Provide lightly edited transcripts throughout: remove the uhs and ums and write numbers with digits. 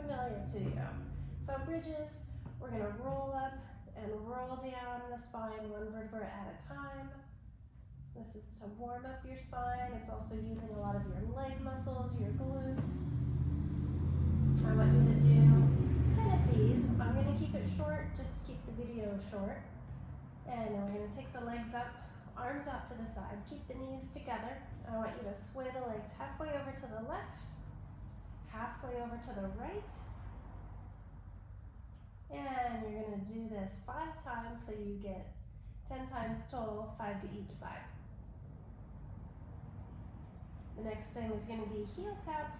familiar to you. So bridges, we're gonna roll up and roll down the spine one vertebra at a time. This is to warm up your spine. It's also using a lot of your leg muscles, your glutes. I want you to do 10 of these. I'm gonna keep it short, just to keep the video short. And then we're gonna take the legs up, arms out to the side, keep the knees together. I want you to sway the legs halfway over to the left, halfway over to the right. And you're gonna do this 5 times so you get 10 times total, 5 to each side. The next thing is gonna be heel taps.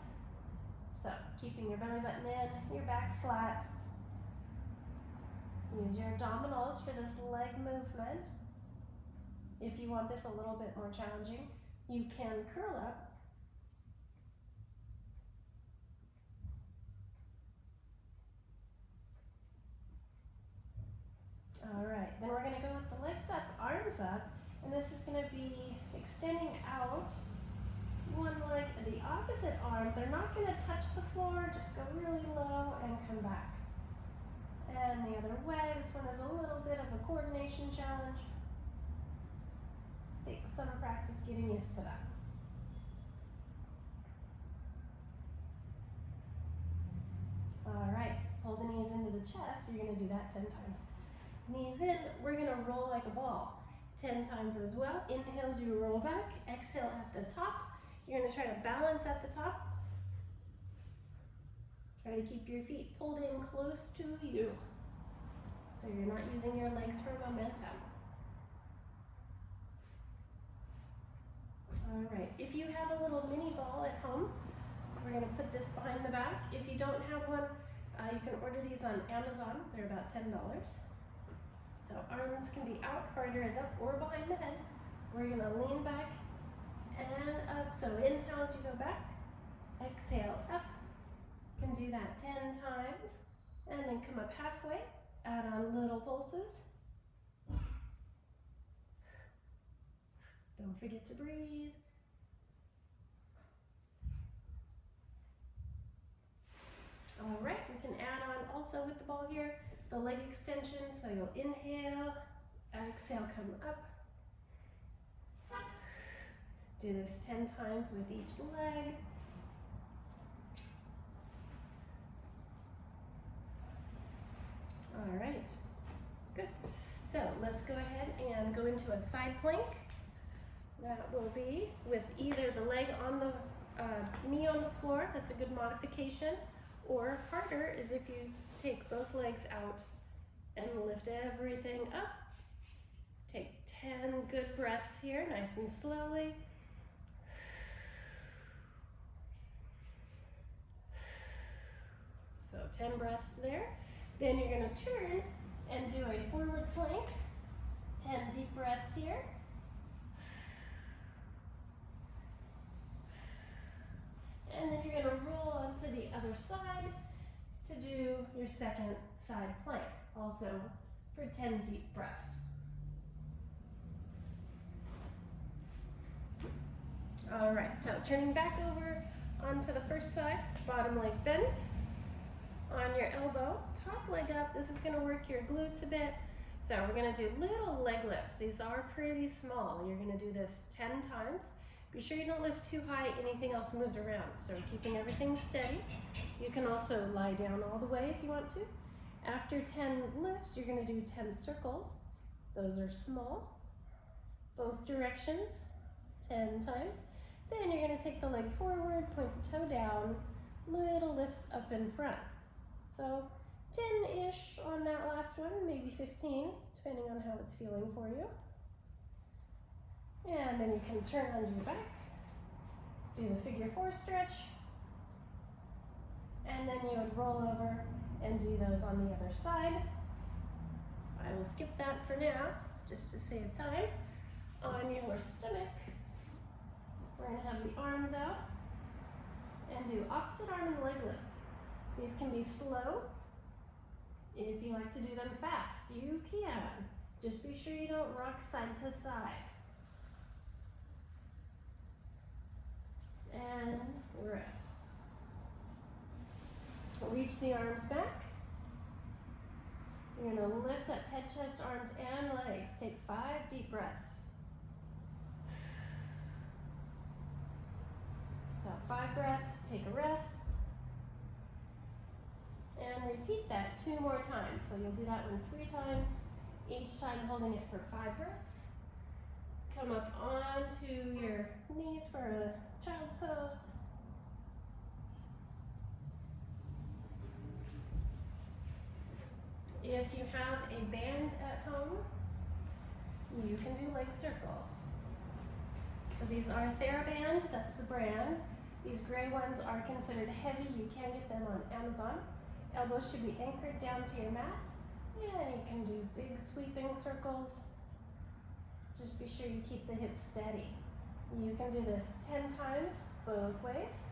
So keeping your belly button in, your back flat. Use your abdominals for this leg movement. If you want this a little bit more challenging, you can curl up. All right, then we're gonna go with the legs up, arms up, and this is gonna be extending out one leg and the opposite arm. They're not gonna touch the floor, just go really low and come back. And the other way, this one is a little bit of a coordination challenge. Take some practice getting used to that. All right, pull the knees into the chest. You're gonna do that 10 times. Knees in, we're gonna roll like a ball 10 times as well. Inhales, you roll back. Exhale at the top. You're gonna try to balance at the top. Try to keep your feet pulled in close to you, so you're not using your legs for momentum. All right, if you have a little mini ball at home, we're gonna put this behind the back. If you don't have one, you can order these on Amazon. They're about $10. So arms can be out, harder is up or behind the head. We're gonna lean back and up. So inhale as you go back, exhale up. You can do that 10 times. And then come up halfway, add on little pulses. Don't forget to breathe. All right, we can add on also with the ball here, the leg extension. So you'll inhale, exhale, come up. Do this 10 times with each leg. All right, good. So let's go ahead and go into a side plank. That will be with either the leg on the knee on the floor. That's a good modification. Or harder is if you take both legs out and lift everything up. Take 10 good breaths here, nice and slowly. So 10 breaths there. Then you're gonna turn and do a forward plank. 10 deep breaths here. And then you're gonna roll onto the other side to do your second side plank, also for 10 deep breaths. All right, so turning back over onto the first side, bottom leg bent. On your elbow, top leg up. This is gonna work your glutes a bit. So we're gonna do little leg lifts. These are pretty small. You're gonna do this 10 times. Be sure you don't lift too high, anything else moves around. So keeping everything steady. You can also lie down all the way if you want to. After 10 lifts, you're gonna do 10 circles. Those are small, both directions, 10 times. Then you're gonna take the leg forward, point the toe down, little lifts up in front. So 10-ish on that last one, maybe 15, depending on how it's feeling for you. And then you can turn onto your back, do the figure 4 stretch, and then you would roll over and do those on the other side. I will skip that for now, just to save time. On your stomach, we're gonna have the arms out and do opposite arm and leg lifts. These can be slow. If you like to do them fast, you can. Just be sure you don't rock side to side. And rest. Reach the arms back. You're gonna lift up head, chest, arms, and legs. Take 5 deep breaths. So 5 breaths, take a rest. And repeat that 2 more times. So you'll do that one 3 times, each time holding it for 5 breaths. Come up onto your knees for a child's pose. If you have a band at home, you can do leg circles. So these are TheraBand, that's the brand. These gray ones are considered heavy. You can get them on Amazon. Elbows should be anchored down to your mat. And you can do big sweeping circles. Just be sure you keep the hips steady. You can do this 10 times both ways.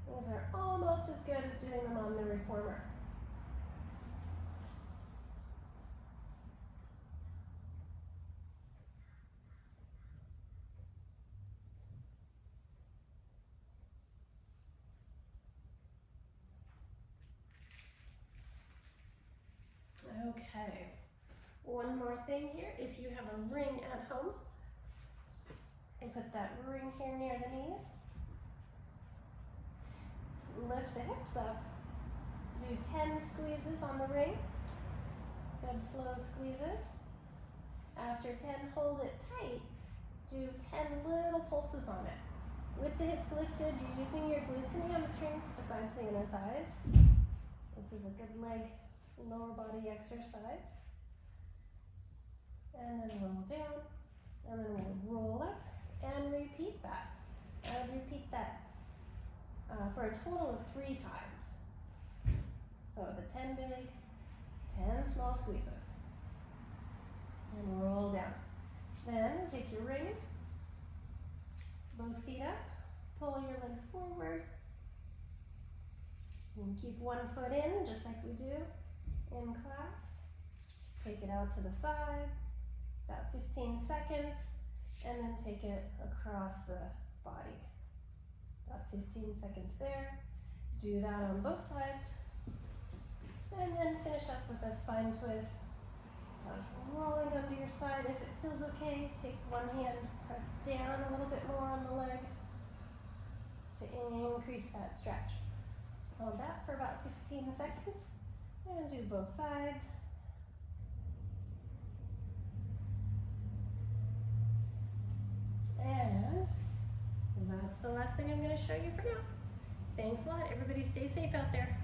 These are almost as good as doing them on the reformer. Okay, one more thing here. If you have a ring at home, you can put that ring here near the knees. Lift the hips up. Do 10 squeezes on the ring. Good slow squeezes. After 10, hold it tight. Do 10 little pulses on it. With the hips lifted, you're using your glutes and hamstrings besides the inner thighs. This is a good leg, lower body exercise. And then roll down, and then we'll roll up and repeat that. Repeat that for a total of 3 times. So the 10 big, 10 small squeezes. And roll down. Then take your ring, both feet up, pull your legs forward, and keep one foot in, just like we do in class. Take it out to the side, about 15 seconds, and then take it across the body. About 15 seconds there. Do that on both sides. And then finish up with a spine twist. So rolling under your side. If it feels okay, take one hand, press down a little bit more on the leg to increase that stretch. Hold that for about 15 seconds. And do both sides. And that's the last thing I'm going to show you for now. Thanks a lot. Everybody stay safe out there.